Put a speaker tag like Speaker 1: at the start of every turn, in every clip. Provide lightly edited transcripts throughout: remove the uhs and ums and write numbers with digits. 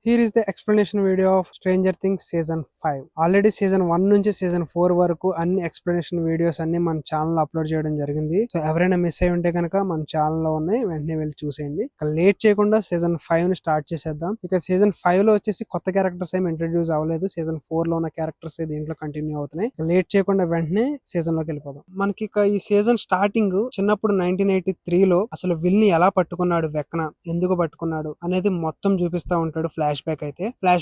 Speaker 1: Here is the explanation video of Stranger Things season 5. Already season 1 నుంచి season 4 వరకు అన్ని explanation videos అన్ని మన ఛానల్ అప్లోడ్ చేయడం జరిగింది. సో ఎవరైనా మిస్ అయి ఉంటే కనుక మన ఛానల్ లో ఉన్నాయి, వెంటనే వెళ్ళి చూసేయండి. ఇక లేట్ చేయకుండా సీజన్ 5 ని స్టార్ట్ చేసేద్దాం. ఇక సీజన్ 5 లో వచ్చేసి కొత్త క్యారెక్టర్స్ ఏమి ఇంట్రడ్యూస్ అవ్వలేదు. సీజన్ 4 లో ఉన్న క్యారెక్టర్స్ దీంట్లో కంటిన్యూ అవుతున్నాయి. లేట్ చేయకుండా వెంటనే సీజన్ లోకి వెళ్ళిపోదాం. మనకి ఇక ఈ సీజన్ స్టార్టింగ్ చిన్నప్పుడు 1983 లో అసలు విల్ ని ఎలా పట్టుకున్నాడు, వెక్న ఎందుకు పట్టుకున్నాడు అనేది మొత్తం చూపిస్తా ఉంటాడు. ఫ్లాష్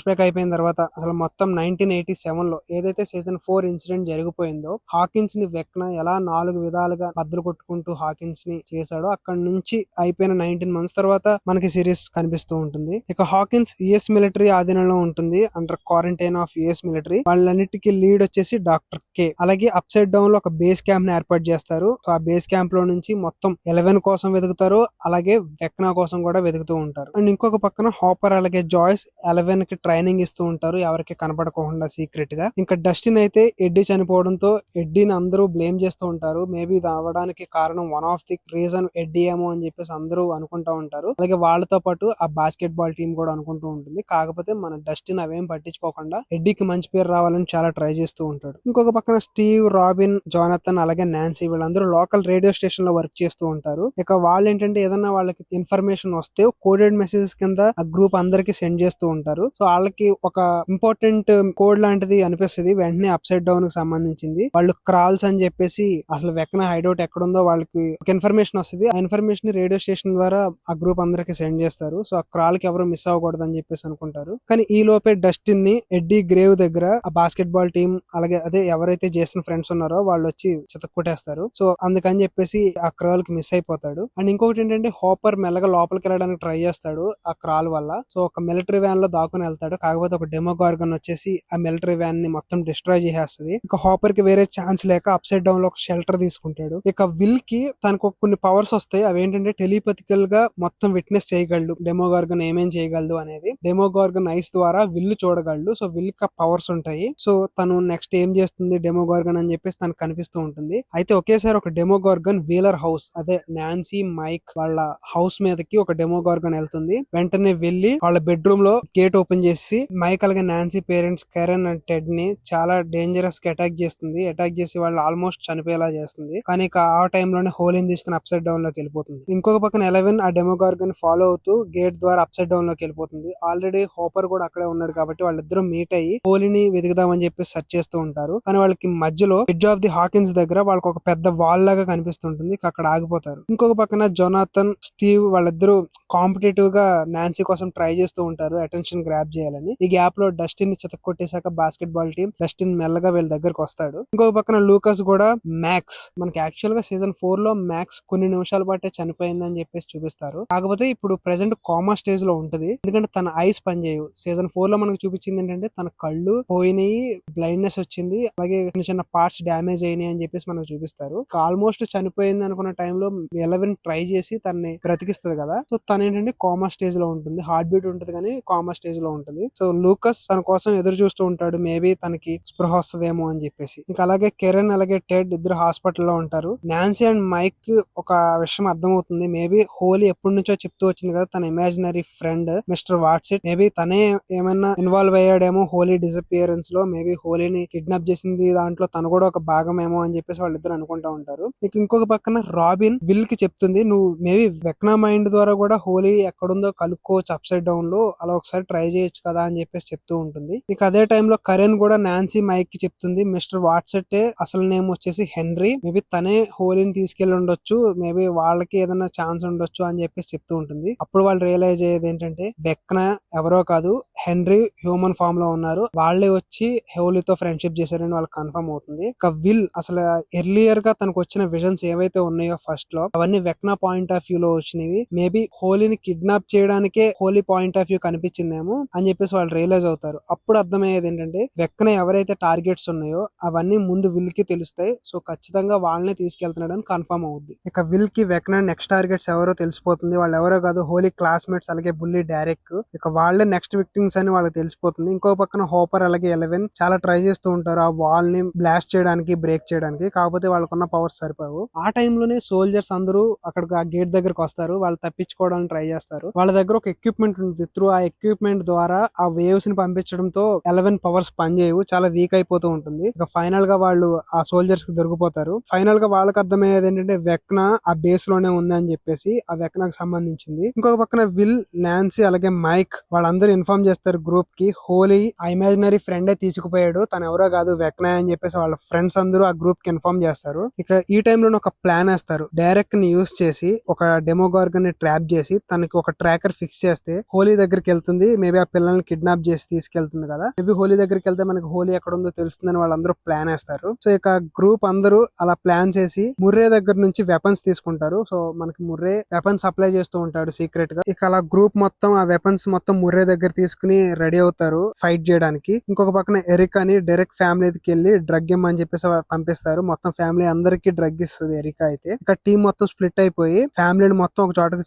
Speaker 1: బ్యాక్ అయిపోయిన తర్వాత అసలు మొత్తం 1987 లో ఏదైతే సీజన్ 4 ఇన్సిడెంట్ జరిగిపోయిందో, హాకిన్స్ ని వెక్న ఎలా 4 విధాలుగా బద్దలు కొట్టుకుంటూ హాకిన్స్ ని చేశాడో, అక్కడ నుంచి అయిపోయిన 19 months తర్వాత మనకి సిరీస్ కనిపిస్తూ ఉంటుంది. ఇక హాకిన్స్ యుఎస్ మిలిటరీ ఆధీనంలో ఉంటుంది, under quarantine of US military. వాళ్ళన్నిటికీ లీడ్ వచ్చేసి డాక్టర్ కే. అలాగే అప్ సైడ్ డౌన్ లో ఒక బేస్ క్యాంప్ ని ఏర్పాటు చేస్తారు. సో ఆ బేస్ క్యాంప్ లో నుంచి మొత్తం 11 కోసం వెతుకుతారు, అలాగే వెక్నా కోసం కూడా వెతుకుతూ ఉంటారు. అండ్ ఇంకొక పక్కన హాపర్ అలాగే జాయ్స్ 11 కి ట్రైనింగ్ ఇస్తూ ఉంటారు, ఎవరికి కనపడకుండా సీక్రెట్ గా. ఇంకా డస్టిన్ అయితే ఎడ్డీ చనిపోవడంతో ఎడ్డీని అందరూ బ్లేమ్ చేస్తూ ఉంటారు. మేబీ ఇది అవ్వడానికి కారణం వన్ ఆఫ్ ది రీజన్ ఎడ్డీ ఏమో అని చెప్పేసి అందరూ అనుకుంటా ఉంటారు. అలాగే వాళ్ళతో పాటు ఆ బాస్కెట్ బాల్ టీం కూడా అనుకుంటూ ఉంటుంది. కాకపోతే మన డస్టిన్ అవేం పట్టించుకోకుండా ఎడ్డీకి మంచి పేరు రావాలని చాలా ట్రై చేస్తూ ఉంటాడు. ఇంకొక పక్కన స్టీవ్, రాబిన్, జోనథన్ అలాగే నాన్సీ వీళ్ళందరూ లోకల్ రేడియో స్టేషన్ లో వర్క్ చేస్తూ ఉంటారు. ఇక వాళ్ళు ఏంటంటే ఏదన్నా వాళ్ళకి ఇన్ఫర్మేషన్ వస్తే కోడెడ్ మెసేజెస్ కింద ఆ గ్రూప్ అందరికి సెండ్ చేస్తూ ఉంటారు. సో వాళ్ళకి ఒక ఇంపార్టెంట్ కోడ్ లాంటిది అనిపిస్తుంది, వెంటనే అప్ సైడ్ డౌన్ కి సంబంధించింది. వాళ్ళు క్రాల్స్ అని చెప్పేసి అసలు వెక్న హైడౌట్ ఎక్కడుందో వాళ్ళకి ఒక ఇన్ఫర్మేషన్ వస్తుంది. ఆ ఇన్ఫర్మేషన్ రేడియో స్టేషన్ ద్వారా ఆ గ్రూప్ అందరికి సెండ్ చేస్తారు. సో ఆ క్రాల్ కి ఎవరు మిస్ అవ్వకూడదు అని చెప్పేసి అనుకుంటారు. కానీ ఈ లోపే డస్టిన్ ని ఎడ్డీ గ్రేవ్ దగ్గర ఆ బాస్కెట్ బాల్ టీం అలాగే అదే ఎవరైతే చేసిన ఫ్రెండ్స్ ఉన్నారో వాళ్ళు వచ్చి చితక్కొట్టేస్తారు. సో అందుకని చెప్పేసి ఆ క్రాల్ కి మిస్ అయిపోతాడు. అండ్ ఇంకొకటి ఏంటంటే హాపర్ మెల్లగా లోపలికి వెళ్ళడానికి ట్రై చేస్తాడు ఆ క్రాల్ వల్ల. సో ఒక మిలిటరీ వ్యాన్ లో దాక్కుని వెళ్తాడు. కాకపోతే ఒక డెమోగార్గన్ వచ్చేసి ఆ మిలిటరీ వ్యాన్ ని మొత్తం డిస్ట్రాయ్ చేసేస్తుంది. ఇక హాపర్ కి వేరే ఛాన్స్ లేక అప్ సైడ్ డౌన్ లో ఒక షెల్టర్ తీసుకుంటాడు. ఇక విల్ కి తనకు కొన్ని పవర్స్ వస్తాయి. అవేంటంటే టెలిపతికల్ గా మొత్తం విట్నెస్ చేయగలడు, డెమోగార్గన్ ఏమేం చేయగలదు అనేది. డెమోగార్గన్ ఐస్ ద్వారా విల్ చూడగలడు. సో విల్ కి పవర్స్ ఉంటాయి. సో తను నెక్స్ట్ ఏం చేస్తుంది డెమోగార్గన్ అని చెప్పేసి తనకు కనిపిస్తూ ఉంటుంది. అయితే ఒకేసారి ఒక డెమోగార్గన్ వీలర్ హౌస్ అదే నాన్సీ మైక్ వాళ్ళ హౌస్ మీదకి ఒక డెమోగార్గన్ వెళ్తుంది. వెంటనే వెళ్లి వాళ్ళ బెడ్రూమ్ లో గేట్ ఓపెన్ చేసి మైక్ అలాగే నాన్సీ పేరెంట్స్ కెరెన్ అండ్ టెడ్ ని చాలా డేంజరస్ గా అటాక్ చేస్తుంది. అటాక్ చేసి వాళ్ళు ఆల్మోస్ట్ చనిపోయేలా చేస్తుంది. కానీ ఆ టైం లోనే హోలీని తీసుకుని అప్ సైడ్ డౌన్ లోకి వెళ్ళిపోతుంది. ఇంకొక పక్కన 11 ఆ డెమోగార్గన్ ఫాలో అవుతూ గేట్ ద్వారా అప్ సైడ్ డౌన్ లోకి వెళ్ళిపోతుంది. ఆల్రెడీ హోపర్ కూడా అక్కడే ఉన్నాడు కాబట్టి వాళ్ళిద్దరూ మీట్ అయ్యి హోలీని వెతుకుదామని చెప్పి సెర్చ్ చేస్తూ ఉంటారు. కానీ వాళ్ళకి మధ్యలో ఎడ్జ్ ఆఫ్ ది హాకిన్స్ దగ్గర వాళ్ళకి ఒక పెద్ద వాల్ లాగా కనిపిస్తుంటుంది. అక్కడ ఆగిపోతారు. ఇంకొక పక్కన జొనాథన్, స్టీవ్ వాళ్ళిద్దరూ కాంపిటేటివ్ గా నాన్సీ కోసం ట్రై చేస్తూ ఉంటారు అటెన్షన్ గ్రాప్ చేయాలని. ఈ గ్యాప్ లో డస్టిన్ ని చితక్కొట్టేశాక బాస్కెట్ బాల్ టీం డస్టిన్ మెల్లగా వీళ్ళ దగ్గరకు వస్తాడు. ఇంకొక పక్కన లూకస్ కూడా మ్యాక్స్ మనకి యాక్చువల్ గా సీజన్ 4 లో మ్యాక్స్ కొన్ని నిమిషాల పాటే చనిపోయిందని చెప్పేసి చూపిస్తారు. కాకపోతే ఇప్పుడు ప్రెసెంట్ కామా స్టేజ్ లో ఉంటది, ఎందుకంటే తన ఐస్ పనిచేయవు. సీజన్ 4 లో మనకు చూపించింది ఏంటంటే తన కళ్ళు పోయినాయి, బ్లైండ్నెస్ వచ్చింది, అలాగే చిన్న చిన్న పార్ట్స్ డ్యామేజ్ అయినాయి అని చెప్పేసి మనకు చూపిస్తారు. ఆల్మోస్ట్ చనిపోయింది అనుకున్న టైంలో 11 ట్రై చేసి తనని బ్రతికిస్తుంది కదా. సో తను ఏంటంటే కామా స్టేజ్ లో ఉంటుంది, హార్ట్ బీట్ ఉంటుంది కానీ కామా స్టేజ్ లో ఉంటుంది. సో లూకస్ తన కోసం ఎదురు చూస్తూ ఉంటాడు, మేబీ తనకి స్పృహ వస్తుందేమో అని చెప్పేసి. ఇంకా అలాగే కెరెన్ అలాగే టెడ్ ఇద్దరు హాస్పిటల్లో ఉంటారు. నాన్సీ అండ్ మైక్ ఒక విషయం అర్థమవుతుంది. మేబీ హోలీ ఎప్పటి నుంచో చెప్తూ వచ్చింది కదా తన ఇమాజినరీ ఫ్రెండ్ మిస్టర్ వాట్సిట్, మేబీ తనే ఏమైనా ఇన్వాల్వ్ అయ్యాడేమో హోలీ డిసపియరెన్స్ లో, మేబీ హోలీని కిడ్నాప్ చేసింది దాంట్లో తను కూడా ఒక భాగమేమో అని చెప్పేసి వాళ్ళిద్దరు అనుకుంటా ఉంటారు. ఇక ఇంకొక పక్కన రాబిన్ విల్ కి చెప్తుంది, నువ్వు మేబీ వెక్నా మైండ్ ద్వారా కూడా హోలీ ఎక్కడుందో కలుపుకోవచ్చు అప్ సైడ్ డౌన్ లో, అలా ఒకసారి ట్రై చేయొచ్చు కదా అని చెప్పేసి చెప్తూ ఉంటుంది. ఇక అదే టైంలో కరెన్ కూడా నాన్సీ మైక్ కి చెప్తుంది, మిస్టర్ వాట్సెట్ అసలు నేమ్ వచ్చేసి హెన్రీ, మేబీ తనే హోలీని తీసుకెళ్లి ఉండొచ్చు, మేబీ వాళ్ళకి ఏదైనా ఛాన్స్ ఉండొచ్చు అని చెప్పేసి చెప్తూ ఉంటుంది. అప్పుడు వాళ్ళు రియలైజ్ అయ్యేది ఏంటంటే వెక్నా ఎవరో కాదు, హెన్రీ హ్యూమన్ ఫామ్ లో ఉన్నారు, వాళ్ళే వచ్చి హోలీతో ఫ్రెండ్షిప్ చేశారని వాళ్ళకి కన్ఫర్మ్ అవుతుంది. ఇక విల్ అసలు ఎర్లియర్ గా తనకు వచ్చిన విజన్స్ ఏవైతే ఉన్నాయో ఫస్ట్ లో అవన్నీ వెక్నా పాయింట్ ఆఫ్ వ్యూ లో వచ్చినవి, మేబీ హోలీని కిడ్నాప్ చేయడానికే హోలీ పాయింట్ ఆఫ్ వ్యూ కనిపించిందేమో అని చెప్పేసి వాళ్ళు రియలైజ్ అవుతారు. అప్పుడు అర్థమయ్యేది ఏంటంటే వెక్న ఎవరైతే టార్గెట్స్ ఉన్నాయో అవన్నీ ముందు విల్ కి తెలుస్తాయి. సో ఖచ్చితంగా వాళ్ళనే తీసుకెళ్తున్నాడు అని కన్ఫర్మ్ అవుద్ది. ఇక విల్ కి వెక్న నెక్స్ట్ టార్గెట్స్ ఎవరో తెలిసిపోతుంది. వాళ్ళు ఎవరో కాదు, హోలీ క్లాస్మేట్స్ అలాగే బుల్లీ డైరెక్ట్. ఇక వాళ్ళే నెక్స్ట్ విక్టిమ్స్ సీక్రెట్స్ అని వాళ్ళకి తెలిసిపోతుంది. ఇంకో పక్కన హోపర్ అలాగే 11 చాలా ట్రై చేస్తూ ఉంటారు ఆ వాల్ ని బ్లాస్ట్ చేయడానికి, బ్రేక్ చేయడానికి. కాకపోతే వాళ్ళకున్న పవర్స్ సరిపోవు. ఆ టైంలోనే సోల్జర్స్ అందరూ అక్కడికి ఆ గేట్ దగ్గరకు వస్తారు. వాళ్ళు తప్పించుకోవడానికి ట్రై చేస్తారు. వాళ్ళ దగ్గర ఒక ఎక్విప్మెంట్ ఉంటుంది. త్రూ ఆ ఎక్విప్మెంట్ ద్వారా ఆ వేవ్స్ ని పంపించడంతో 11 పవర్స్ పనిచేయవు, చాలా వీక్ అయిపోతూ ఉంటుంది. ఇక ఫైనల్ గా వాళ్ళు ఆ సోల్జర్స్ కి దొరికిపోతారు. ఫైనల్ గా వాళ్ళకి అర్థమయ్యేది ఏంటంటే వెక్నా ఆ బేస్ లోనే ఉంది అని చెప్పేసి, ఆ వెక్నాకి సంబంధించింది. ఇంకొక పక్కన విల్, నాన్సీ అలాగే మైక్ వాళ్ళందరూ ఇన్ఫార్మ్ చేస్తారు గ్రూప్ కి, హోలీ ఆ ఇమాజినరీ ఫ్రెండే తీసుకుపోయాడు, తను ఎవరో కాదు వెక్నా అని చెప్పేసి వాళ్ళ ఫ్రెండ్స్ అందరూ ఆ గ్రూప్ కి ఇన్ఫార్మ్ చేస్తారు. ఇక ఈ టైంలో ఒక ప్లాన్ వేస్తారు. డైరెక్ట్ ని యూజ్ చేసి ఒక డెమోగార్గన్ ని ట్రాప్ చేసి తనకి ఒక ట్రాకర్ ఫిక్స్ చేస్తే హోలీ దగ్గరికి వెళ్తుంది. మేబీ ఆ పిల్లల్ని కిడ్నాప్ చేసి తీసుకెళ్తుంది కదా. మేబీ హోలీ దగ్గరికి వెళ్తే మనకి హోలీ ఎక్కడ ఉందో తెలుస్తుందని వాళ్ళందరూ ప్లాన్ వేస్తారు. సో ఇక గ్రూప్ అందరూ అలా ప్లాన్ చేసి ముర్రే దగ్గర నుంచి వెపన్స్ తీసుకుంటారు. సో మనకి ముర్రే వెపన్స్ సప్లై చేస్తూ ఉంటాడు సీక్రెట్ గా. ఇక అలా గ్రూప్ మొత్తం ఆ వెపన్స్ మొత్తం ముర్రే దగ్గర తీసుకుని రెడీ అవుతారు ఫైట్ చేయడానికి. ఇంకొక పక్కన ఎరిక్ అని డైరెక్ట్ ఫ్యామిలీకి వెళ్ళి డ్రగ్ ఇమ్మని చెప్పేసి పంపిస్తారు. మొత్తం ఫ్యామిలీ అందరికి డ్రగ్ ఇస్తుంది ఎరికా అయితే. ఇక టీం మొత్తం స్ప్లిట్ అయిపోయి ఫ్యామిలీని మొత్తం ఒక చోటకి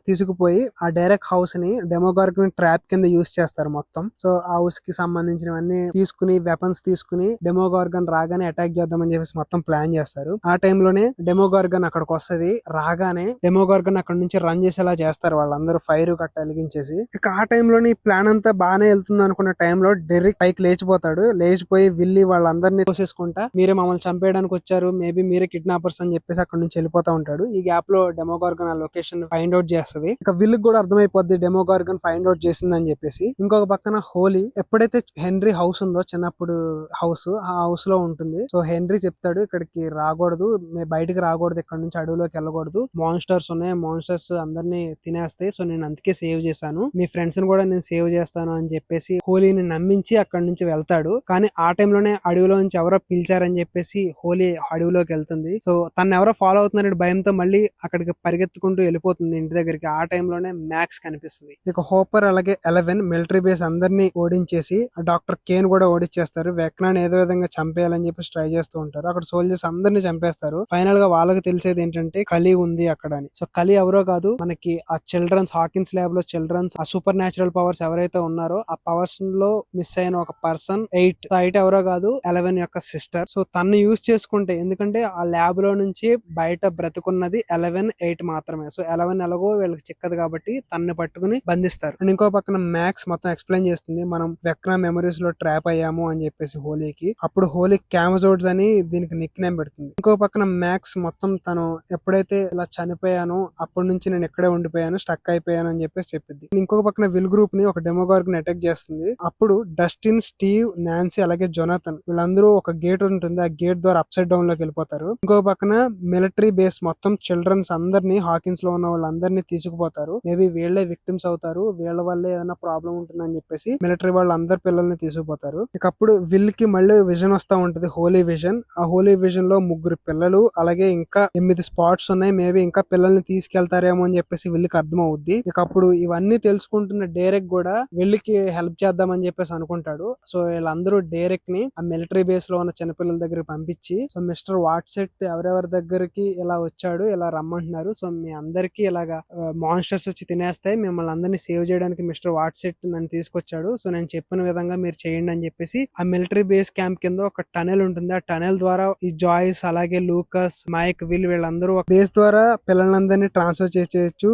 Speaker 1: తీసుకుపోయి ఆ డైరెక్ట్ హౌస్ ని డెమోగార్గన్ ట్రాప్ కింద యూస్ చేస్తారు మొత్తం. సో ఆ హౌస్ కి సంబంధించినవన్నీ తీసుకుని వెపన్స్ తీసుకుని డెమోగార్గన్ రాగానే అటాక్ చేద్దామని చెప్పేసి మొత్తం ప్లాన్ చేస్తారు. ఆ టైంలోనే డెమోగార్గన్ అక్కడికి వస్తది. రాగానే డెమోగార్గన్ అక్కడ నుంచి రన్ చేసేలా చేస్తారు వాళ్ళందరూ ఫైర్ గట్ట వెలిగించేసి. ఇక ఆ టైంలోని ప్లాన్ అంతా బాగానే వెళ్తుంది అనుకున్న టైంలో డెరిక్ పైకి లేచిపోతాడు. లేచిపోయి విల్లి వాళ్ళందరినీ తోసేసుకుంటా మీరే మమ్మల్ని చంపేయడానికి వచ్చారు, మేబీ మీరే కిడ్నాపర్స్ అని చెప్పేసి అక్కడ నుంచి వెళ్ళిపోతా ఉంటాడు. ఈ గ్యాప్ లో డెమోగార్గన్ ఆ లొకేషన్ ఫైండ్ అవుట్ చేస్తుంది. ఇక విల్లుకి కూడా అర్థమైపోద్ది డెమోగార్గన్ ఫైండ్ అవుట్ చేసిందని చెప్పేసి. ఇంకొక పక్కన హోలీ ఎప్పుడైతే హెన్రీ హౌస్ ఉందో చిన్నప్పుడు హౌస్, ఆ హౌస్ లో ఉంటుంది. సో హెన్రీ చెప్తాడు ఇక్కడికి రాకూడదు, బయటికి రాకూడదు, ఇక్కడ నుంచి అడవిలోకి వెళ్ళకూడదు, మాన్స్టర్స్ ఉన్నాయి, మాన్స్టర్స్ అందరినీ తినేస్తాయి, సో నేను అందుకే సేవ్ చేశాను, మీ ఫ్రెండ్స్ ని కూడా నేను సేవ్ చేస్తాను అని చెప్పేసి హోలీని నమ్మించి అక్కడ నుంచి వెళ్తాడు. కానీ ఆ టైంలోనే అడవిలో నుంచి ఎవరో పిలిచారని చెప్పేసి హోలీ అడవిలోకి వెళ్తుంది. సో తను ఎవరో ఫాలో అవుతున్నారని భయంతో మళ్ళీ అక్కడికి పరిగెత్తుకుంటూ వెళ్ళిపోతుంది ఇంటి దగ్గరికి. ఆ టైంలోనే మ్యాక్స్ కనిపిస్తుంది. ఇక హోపర్ అలాగే 11 మిలిటరీ బేస్ అందరినీ ఓడించేసి డాక్టర్ కేన్ కూడా ఓడించేస్తారు. వెక్నాని ఏదో విధంగా చంపేయాలని చెప్పేసి ట్రై చేస్తూ ఉంటారు. అక్కడ సోల్జర్స్ అందరినీ చంపేస్తారు. ఫైనల్ గా వాళ్ళకి తెలిసేది ఏంటంటే కలి ఉంది అక్కడ అని. సో కలి ఎవరో కాదు, మనకి ఆ చిల్డ్రన్స్ హాకిన్స్ ల్యాబ్ లో చిల్డ్రన్స్ ఆ సూపర్ న్యాచురల్ పవర్స్ ఎవరైతే ఉన్నారో ఆ పవర్స్ లో మిస్ అయిన ఒక పర్సన్ 8 ఎవరో కాదు 11 యొక్క సిస్టర్. సో తను యూజ్ చేసుకుంటే, ఎందుకంటే ఆ ల్యాబ్ లో నుంచి బయట బ్రతుకున్నది 11, 8 మాత్రమే. సో 11 ఎలాగో వీళ్ళకి చిక్కదు కాబట్టి తన్ని పట్టుకుని బంధిస్తారు. అండ్ ఇంకో పక్కన మ్యాక్స్ మొత్తం ఎక్స్ప్లెయిన్ చేస్తుంది, మనం వెక్నా మెమరీస్ లో ట్రాప్ అయ్యాము అని చెప్పేసి హోలీకి. అప్పుడు హోలీ క్యామజోడ్స్ అని దీనికి నిక్ నేమ్ పెడుతుంది. ఇంకో పక్కన మ్యాక్స్ మొత్తం తను ఎప్పుడైతే ఇలా చనిపోయానో అప్పటి నుంచి నేను ఇక్కడే ఉండిపోయాను, స్టక్ అయిపోయాను అని చెప్పేసి చెప్పింది. ఇంకొక పక్కన విల్ గ్రూప్ ని ఒక డెమోగార్గన్ అటాక్ చేస్తుంది. అప్పుడు డస్టిన్, స్టీవ్, నాన్సీ అలాగే జొనాథన్ వీళ్ళందరూ ఒక గేట్ ఉంటుంది, ఆ గేట్ ద్వారా అప్ సైడ్ డౌన్ లోకి వెళ్ళిపోతారు. ఇంకొక పక్కన మిలిటరీ బేస్ మొత్తం చిల్డ్రన్స్ అందరినీ, హాకిన్స్ లో ఉన్న వాళ్ళందరినీ తీసుకుపోతారు. మేబీ వీళ్ళే విక్టిమ్స్ అవుతారు, వీళ్ళ వల్లే ఏదైనా ప్రాబ్లం ఉంటుందని చెప్పేసి మిలిటరీ వాళ్ళు అందరి పిల్లల్ని తీసుకుపోతారు. ఇక అప్పుడు విల్ కి మళ్ళీ విజన్ వస్తా ఉంటది, హోలీ విజన్. ఆ హోలీ విజన్ లో 3 పిల్లలు అలాగే ఇంకా 8 స్పాట్స్ ఉన్నాయి, మేబీ ఇంకా పిల్లల్ని తీసుకెళ్తారేమో అని చెప్పేసి విల్లుకి అర్థం అవుద్ది. ఇక అప్పుడు ఇవన్నీ తెలుసుకుంటున్న డేరెక్ కూడా విల్లుకి హెల్ప్ చేద్దామని చెప్పేసి అనుకుంటాడు. సో వీళ్ళందరూ డేరెక్ ని ఆ మిలిటరీ బేస్ లో ఉన్న చిన్నపిల్లల దగ్గరికి పంపించి, సో మిస్టర్ వాట్సెట్ ఎవరెవరి దగ్గరికి ఇలా వచ్చాడు, ఇలా రమ్మంటున్నారు, సో మీ అందరికి ఇలాగా మాన్స్టర్స్ వచ్చి తినేస్తాయి, మిమ్మల్ని అందరినీ సేవ్ చేయడానికి మిస్టర్ వాట్సెట్ నన్ను తీసుకొచ్చాడు, సో నేను చెప్పిన విధంగా మీరు చేయండి అని చెప్పేసి ఆ మిలిటరీ బేస్ క్యాంప్ కింద ఒక టనెల్ ఉంటుంది. ఆ టనెల్ ద్వారా ఈ జాయిస్ అలాగే లూకస్, మైక్, విల్ వీళ్ళందరూ ఒక బేస్ ద్వారా పిల్లలందరినీ ట్రాన్స్ఫర్ చేసేయచ్చు,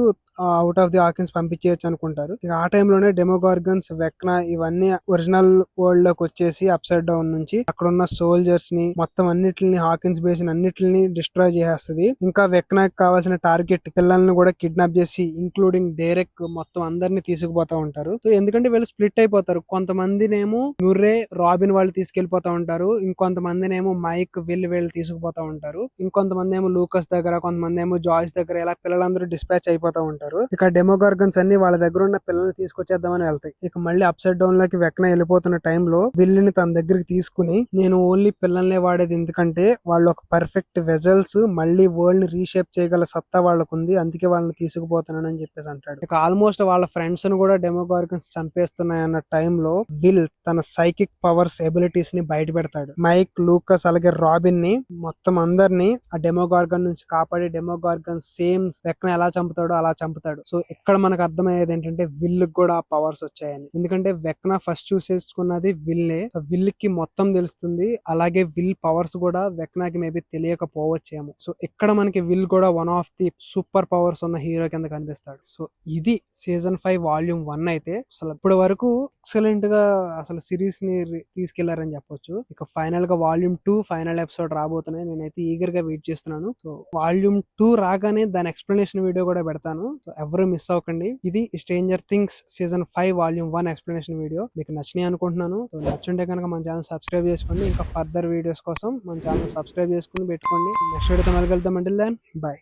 Speaker 1: అవుట్ ఆఫ్ ది హాకిన్స్ పంపించేయచ్చు అనుకుంటారు. ఇక ఆ టైంలోనే డెమోగార్గన్స్, వెక్నా ఇవన్నీ ఒరిజినల్ వరల్డ్ లోకి వచ్చేసి అప్ సైడ్ డౌన్ నుంచి అక్కడ ఉన్న సోల్జర్స్ ని మొత్తం అన్నిటిని, హాకిన్స్ బేస్ అన్నిటిని డిస్ట్రాయ్ చేసేస్తుంది. ఇంకా వెక్నాకి కావాల్సిన టార్గెట్ పిల్లల్ని కూడా కిడ్నాప్ చేసి ఇంక్లూడింగ్ డేరెక్ మొత్తం అందరినీ తీసుకుపోతా ఉంటారు. సో ఎందుకంటే వీళ్ళు స్ప్లిట్ అయిపోతారు, కొంతమందినేమో ముర్రే, రాబిన్ వాళ్ళు తీసుకెళ్లిపోతా ఉంటారు, ఇంకొంతమందినేమో మైక్, విల్ వీళ్ళు తీసుకుపోతా ఉంటారు, ఇంకొంతమంది ఏమో లూకస్ దగ్గర, కొంతమంది ఏమో జాయిస్ దగ్గర, ఇలా పిల్లలందరూ డిస్పాచ్ అయిపోతా ఉంటారు. ఇక డెమోగార్గన్స్ అన్ని వాళ్ళ దగ్గర ఉన్న పిల్లల్ని తీసుకొచ్చేద్దామని వెళ్తాయి. ఇక మళ్ళీ అప్ సైడ్ డౌన్ లోకి వెక్నా వెళ్ళిపోతున్న టైంలో విల్లుని తన దగ్గరికి తీసుకుని, నేను ఓన్లీ పిల్లల్నే వాడేది ఎందుకంటే వాళ్ళు ఒక పర్ఫెక్ట్ వెజల్స్, మళ్ళీ వరల్డ్ ని రీషేప్ చేయగల సత్తా వాళ్ళకు ఉంది, అందుకే వాళ్ళని తీసుకుపోతున్నానని చెప్పేసి అంటాడు. ఇక ఆల్మోస్ట్ వాళ్ళ ఫ్రెండ్స్ ను కూడా డెమోగార్గన్స్ చంపేస్తున్నాయన్న టైంలో విల్ తన సైకిక్ పవర్స్ ఎబిలిటీస్ ని బయట పెడతాడు. మైక్, లూకస్ అలాగే రాబిన్ ని మొత్తం అందరినీ ఆ డెమోగార్గన్ నుంచి కాపాడి, డెమోగార్గన్ సేమ్ వెక్నా ఎలా చంపుతాడో అలా చంపుతాడు. సో ఇక్కడ మనకు అర్థమయ్యేది ఏంటంటే విల్ కూడా ఆ పవర్స్ వచ్చాయని. ఎందుకంటే వెక్నా ఫస్ట్ చూస్ చేసుకున్నది విల్లే, సో విల్ కి మొత్తం తెలుస్తుంది, అలాగే విల్ పవర్స్ కూడా వెక్నాకి మేబీ తెలియకపోవచ్చేమో. సో ఇక్కడ మనకి విల్ కూడా one of the super powers ఉన్న హీరో కింద కనిపిస్తాడు. సో ఇది సీజన్ 5 వాల్యూమ్ 1 అయితే అసలు ఇప్పటి వరకు ఎక్సలెంట్ గా అసలు సిరీస్ ని తీసుకెళ్లారని చెప్పొచ్చు. ఇక ఫైనల్ గా వాల్యూమ్ 2 ఫైనల్ ఎపిసోడ్ రాబోతున్నాయి. నేనైతే ఈగర్ గా వెయిట్ చేస్తున్నాను. సో వాల్యూమ్ 2 రాగానే దాని ఎక్స్ప్లెనేషన్ వీడియో కూడా పెడతాను. సో ఎవరు మిస్ అవ్వకండి. ఇది stranger things season 5 volume 1 explanation video మీకు నచ్చినాయి అనుకుంటున్నాను. సో నచ్చుంటే కనుక మన ఛానల్ సబ్స్క్రైబ్ చేసుకోండి. ఇంకా ఫర్దర్ వీడియోస్ కోసం మన ఛానల్ సబ్స్క్రైబ్ చేసుకుని పెట్టుకోండి. నెక్స్ట్ వీడియోతో మళ్ళీ కలుద్దాం. Until then by.